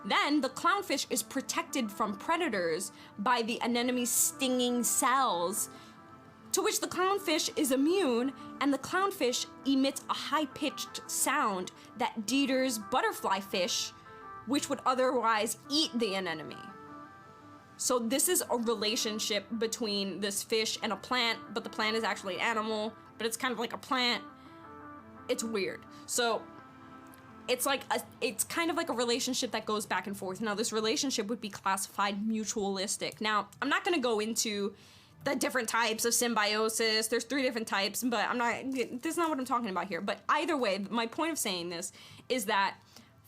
Speaker 1: Then the clownfish is protected from predators by the anemone's stinging cells, to which the clownfish is immune, and the clownfish emits a high-pitched sound that deters butterfly fish, which would otherwise eat the anemone. So this is a relationship between this fish and a plant, but the plant is actually an animal, but it's kind of like a plant. It's weird. So it's kind of like a relationship that goes back and forth. Now, this relationship would be classified mutualistic. Now, I'm not going to go into the different types of symbiosis. There's 3 different types, but this is not what I'm talking about here. But either way, my point of saying this is that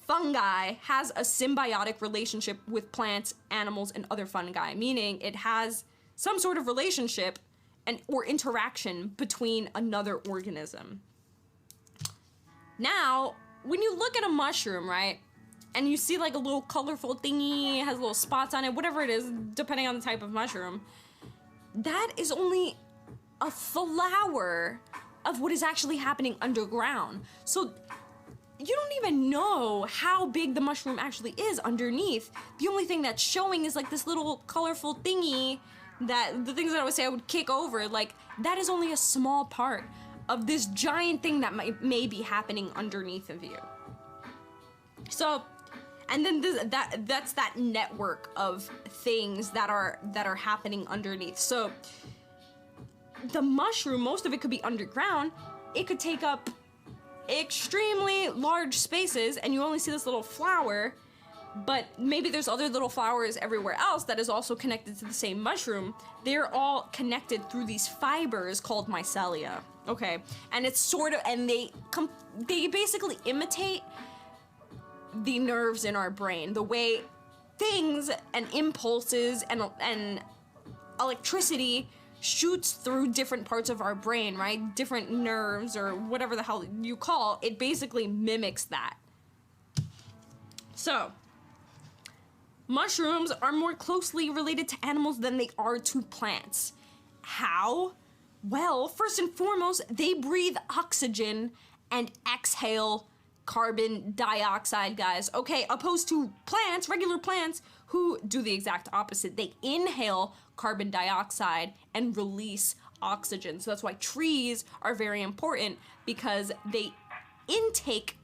Speaker 1: fungi has a symbiotic relationship with plants, animals, and other fungi, meaning it has some sort of relationship or interaction between another organism. Now, when you look at a mushroom, right, and you see like a little colorful thingy, has little spots on it, whatever it is, depending on the type of mushroom, that is only a flower of what is actually happening underground. So you don't even know how big the mushroom actually is underneath. The only thing that's showing is like this little colorful thingy, that the things that I would say I would kick over, like that is only a small part of this giant thing that may be happening underneath of you. So, and then that's that network of things that are happening underneath. So the mushroom, most of it could be underground. It could take up extremely large spaces, and you only see this little flower, but maybe there's other little flowers everywhere else that is also connected to the same mushroom. They're all connected through these fibers called mycelia. Okay, and it's sort of, and they basically imitate the nerves in our brain, the way things and impulses and electricity shoots through different parts of our brain, right? Different nerves or whatever the hell you call it, basically mimics that. So, mushrooms are more closely related to animals than they are to plants. How? Well, first and foremost, they breathe oxygen and exhale carbon dioxide, guys. Okay, opposed to plants, regular plants, who do the exact opposite. They inhale carbon dioxide and release oxygen. So that's why trees are very important, because they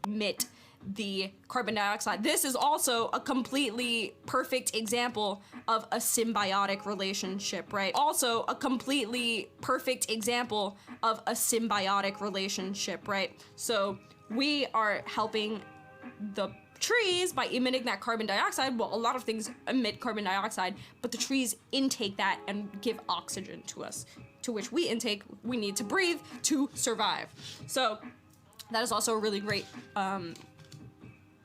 Speaker 1: emit the carbon dioxide. This is also a completely perfect example of a symbiotic relationship, right? Also a completely perfect example of a symbiotic relationship, right? So we are helping the trees by emitting that carbon dioxide. Well, a lot of things emit carbon dioxide, but the trees intake that and give oxygen to us, to which we intake, we need to breathe to survive. So that is also a really great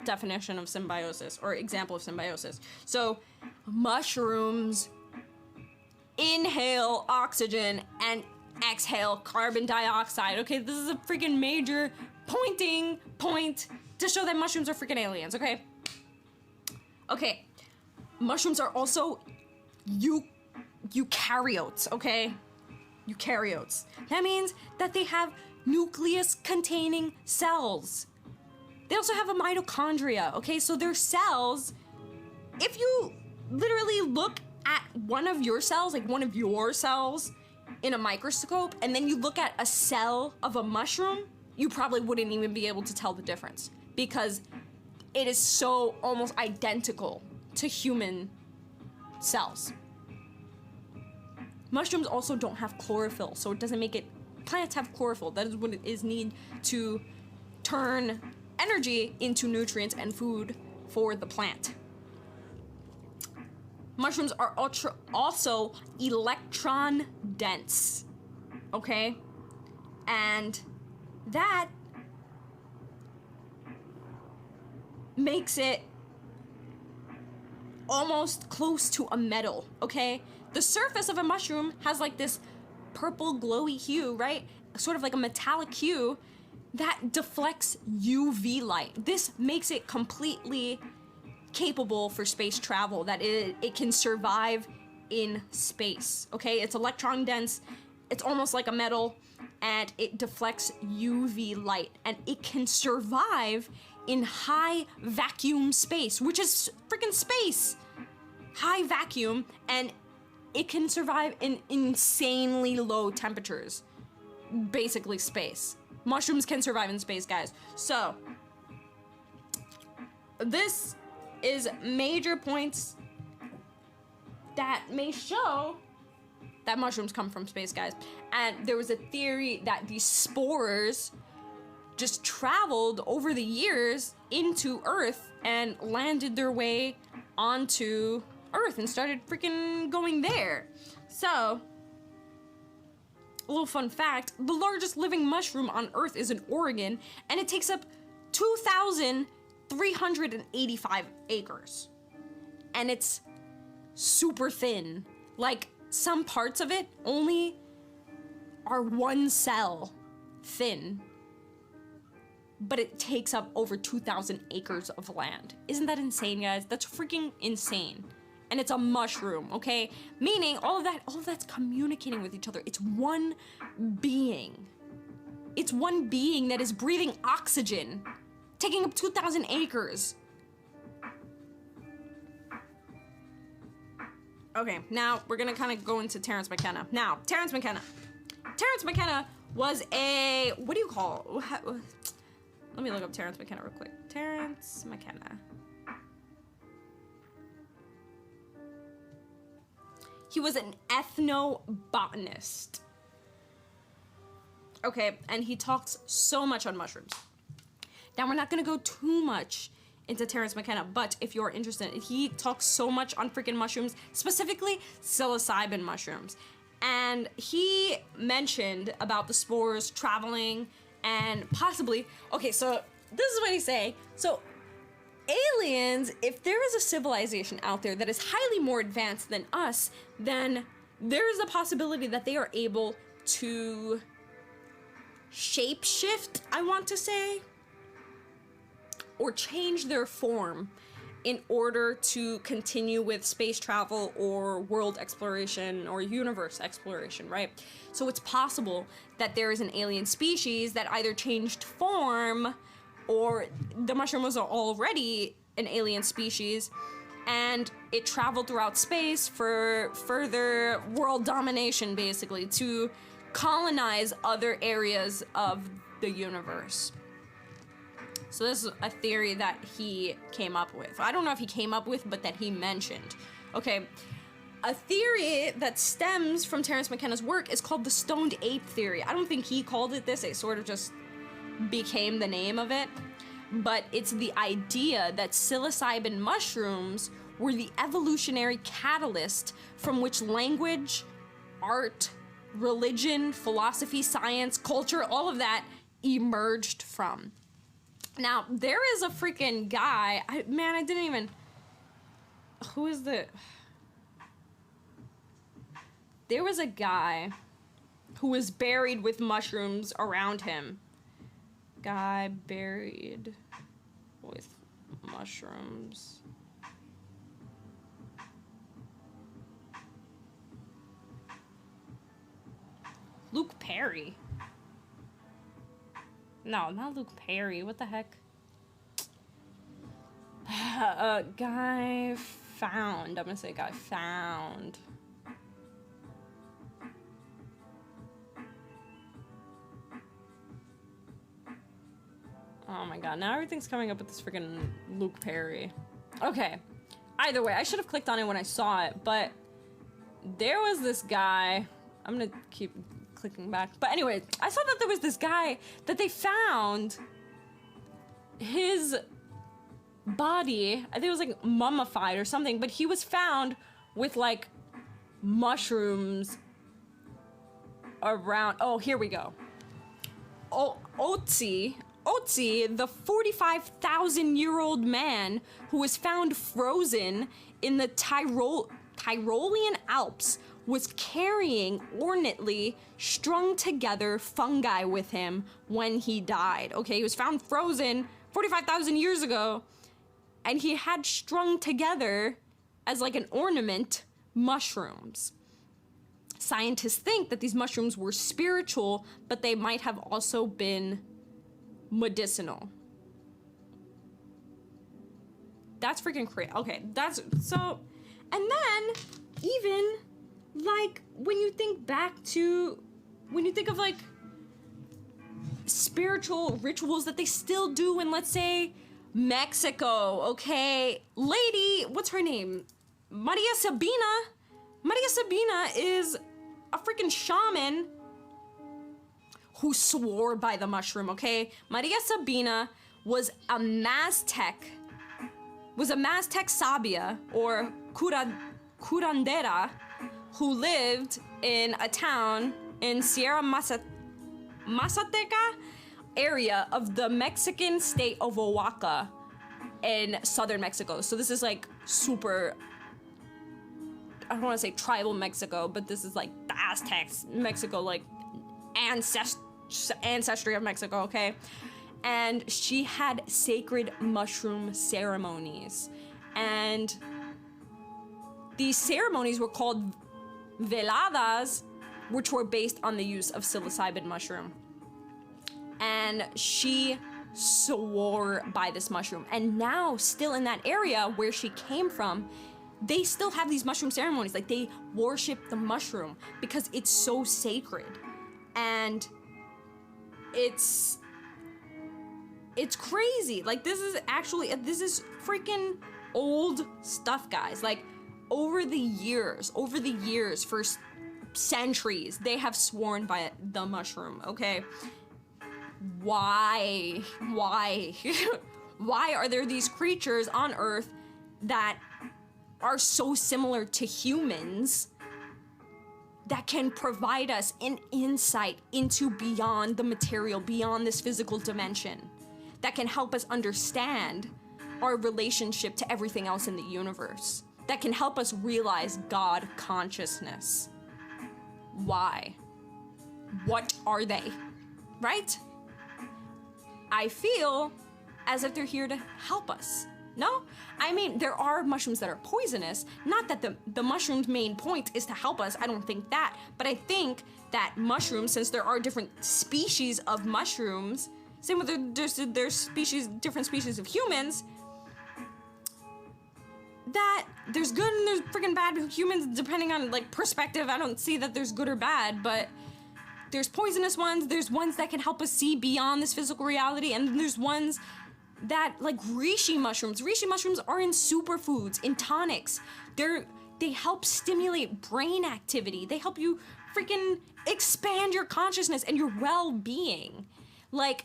Speaker 1: definition of symbiosis, or example of symbiosis. So mushrooms inhale oxygen and exhale carbon dioxide. Okay, this is a freaking major point to show that mushrooms are freaking aliens, okay? Okay, mushrooms are also eukaryotes, okay? Eukaryotes. That means that they have nucleus-containing cells. They also have a mitochondria, okay? So their cells, if you literally look at one of your cells, like one of your cells in a microscope, and then you look at a cell of a mushroom, you probably wouldn't even be able to tell the difference because it is so almost identical to human cells. Mushrooms also don't have chlorophyll, so it doesn't make it. Plants have chlorophyll. That is what it is need to turn energy into nutrients and food for the plant. Mushrooms are also electron dense, okay? And that makes it almost close to a metal, okay? The surface of a mushroom has like this purple glowy hue, right? Sort of like a metallic hue that deflects UV light. This makes it completely capable for space travel, that it can survive in space, okay? It's electron dense, it's almost like a metal, and it deflects UV light, and it can survive in high vacuum space, which is freaking space. High vacuum, and it can survive in insanely low temperatures. Basically space. Mushrooms can survive in space, guys. So, this is major points that may show that mushrooms come from space, guys. And there was a theory that these spores just traveled over the years into Earth and landed their way onto Earth and started freaking going there. So, a little fun fact, the largest living mushroom on Earth is in Oregon, and it takes up 2,385 acres. And it's super thin. Like, some parts of it only are one cell thin, but it takes up over 2,000 acres of land. Isn't that insane, guys? That's freaking insane. And it's a mushroom, okay? Meaning all of that's communicating with each other. It's one being. It's one being that is breathing oxygen, taking up 2,000 acres. Okay, now we're gonna kind of go into Terence McKenna. Now, Terence McKenna. Terence McKenna was a, what do you call, let me look up Terence McKenna real quick. Terence McKenna. He was an ethnobotanist. Okay, and he talks so much on mushrooms. Now, we're not gonna go too much into Terence McKenna, but if you're interested, he talks so much on freaking mushrooms, specifically psilocybin mushrooms. And he mentioned about the spores traveling and possibly, okay, so this is what he's saying. So aliens, if there is a civilization out there that is highly more advanced than us, then there is a possibility that they are able to shapeshift, I want to say, or change their form in order to continue with space travel or world exploration or universe exploration, right? So it's possible that there is an alien species that either changed form, or the mushroom was already an alien species, and it traveled throughout space for further world domination, basically, to colonize other areas of the universe. So this is a theory that he came up with. I don't know if he came up with, but that he mentioned. Okay, a theory that stems from Terence McKenna's work is called the stoned ape theory. I don't think he called it this, it sort of just became the name of it. But it's the idea that psilocybin mushrooms were the evolutionary catalyst from which language, art, religion, philosophy, science, culture, all of that emerged from. Now, there is a freaking guy, I didn't even, who is the, there was a guy who was buried with mushrooms around him. Guy buried with mushrooms. Luke Perry. No, not Luke Perry. What the heck? Guy found. I'm gonna say guy found. Oh my god, now everything's coming up with this freaking Luke Perry. Okay. Either way, I should have clicked on it when I saw it, but there was this guy. I'm gonna keep clicking back. But anyway, I saw that there was this guy that they found his body, I think it was like mummified or something, but he was found with like mushrooms around. Oh, here we go. Ayyyeee, the 45,000-year-old man who was found frozen in the Tyrolean Alps, was carrying ornately strung together fungi with him when he died. Okay, he was found frozen 45,000 years ago, and he had strung together as like an ornament mushrooms. Scientists think that these mushrooms were spiritual, but they might have also been medicinal. That's freaking crazy. Okay, that's so, and then even like when you think of like spiritual rituals that they still do in, let's say, Mexico, okay? Lady, what's her name? Maria Sabina. Maria Sabina is a freaking shaman who swore by the mushroom, okay? Maria Sabina was a Maztec sabia or curandera who lived in a town in Sierra Mazateca area of the Mexican state of Oaxaca in southern Mexico. So this is like super, I don't want to say tribal Mexico, but this is like the Aztecs Mexico, like ancestry of Mexico, okay? And she had sacred mushroom ceremonies. And these ceremonies were called veladas, which were based on the use of psilocybin mushroom. And she swore by this mushroom. And now, still in that area where she came from, they still have these mushroom ceremonies. Like, they worship the mushroom because it's so sacred. And it's crazy. Like, this is freaking old stuff, guys. Like, over the years, for centuries, they have sworn by the mushroom, okay? Why? Why are there these creatures on Earth that are so similar to humans that can provide us an insight into beyond the material, beyond this physical dimension, that can help us understand our relationship to everything else in the universe, that can help us realize God consciousness? Why? What are they? Right? I feel as if they're here to help us. No? I mean, there are mushrooms that are poisonous. Not that the mushroom's main point is to help us. I don't think that. But I think that mushrooms, since there are different species of mushrooms, same with there's different species of humans, that there's good and there's freaking bad humans depending on, like, perspective. I don't see that there's good or bad, but there's poisonous ones, there's ones that can help us see beyond this physical reality, and there's ones that, like reishi mushrooms. Reishi mushrooms are in superfoods, in tonics. They help stimulate brain activity. They help you freaking expand your consciousness and your well-being. Like,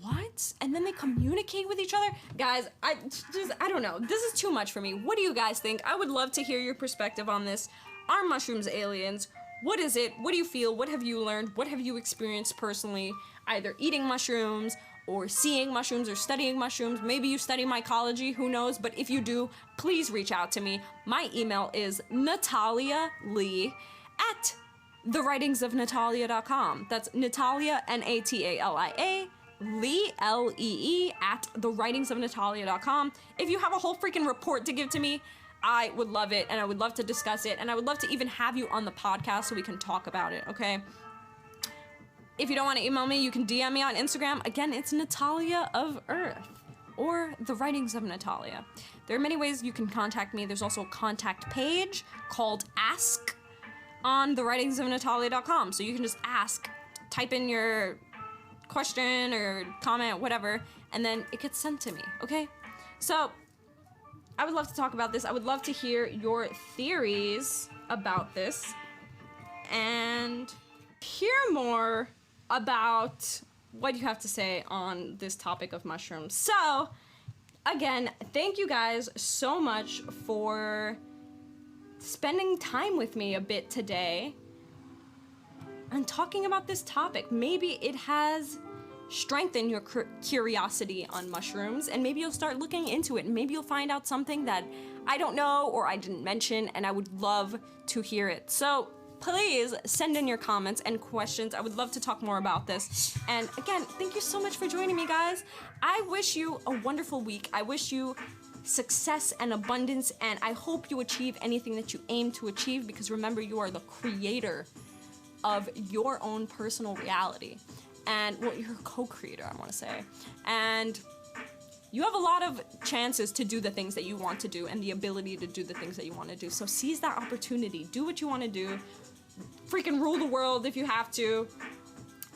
Speaker 1: what? And then they communicate with each other? Guys, I don't know. This is too much for me. What do you guys think? I would love to hear your perspective on this. Are mushrooms aliens? What is it? What do you feel? What have you learned? What have you experienced personally? Either eating mushrooms, or seeing mushrooms, or studying mushrooms. Maybe you study mycology, who knows? But if you do, please reach out to me. My email is natalialee@thewritingsofnatalia.com. That's Natalia, Natalia, Lee, Lee, at thewritingsofnatalia.com. If you have a whole freaking report to give to me, I would love it, and I would love to discuss it, and I would love to even have you on the podcast so we can talk about it, okay? If you don't want to email me, you can DM me on Instagram. Again, it's Natalia of Earth, or The Writings of Natalia. There are many ways you can contact me. There's also a contact page called Ask on thewritingsofnatalia.com. So you can just ask, type in your question or comment, whatever, and then it gets sent to me, okay? So I would love to talk about this. I would love to hear your theories about this and hear more about what you have to say on this topic of mushrooms. So, again, thank you guys so much for spending time with me a bit today and talking about this topic. Maybe it has strengthened your curiosity on mushrooms, and maybe you'll start looking into it, and maybe you'll find out something that I don't know or I didn't mention, and I would love to hear it. So please send in your comments and questions. I would love to talk more about this. And again, thank you so much for joining me, guys. I wish you a wonderful week. I wish you success and abundance, and I hope you achieve anything that you aim to achieve, because remember, you are the creator of your own personal reality. And, well, you're a co-creator, I want to say. And you have a lot of chances to do the things that you want to do and the ability to do the things that you want to do. So seize that opportunity. Do what you want to do. Freaking rule the world if you have to.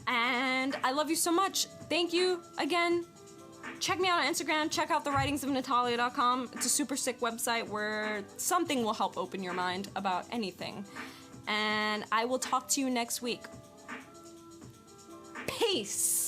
Speaker 1: And I love you so much. Thank you again. Check me out on Instagram. Check out thewritingsofnatalia.com. It's a super sick website where something will help open your mind about anything. And I will talk to you next week. Peace.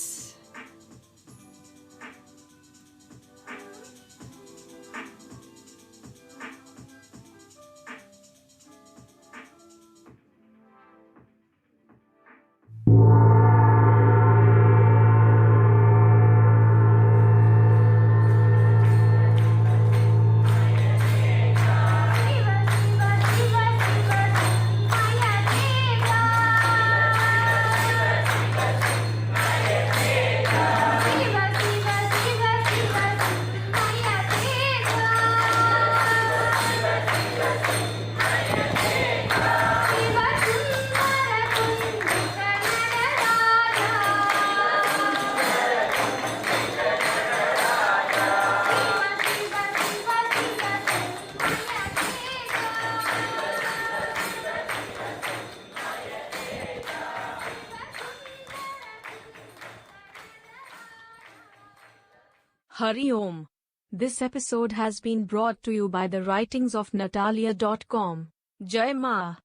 Speaker 3: Hari Om. This episode has been brought to you by thewritingsofnatalia.com. Jai Ma.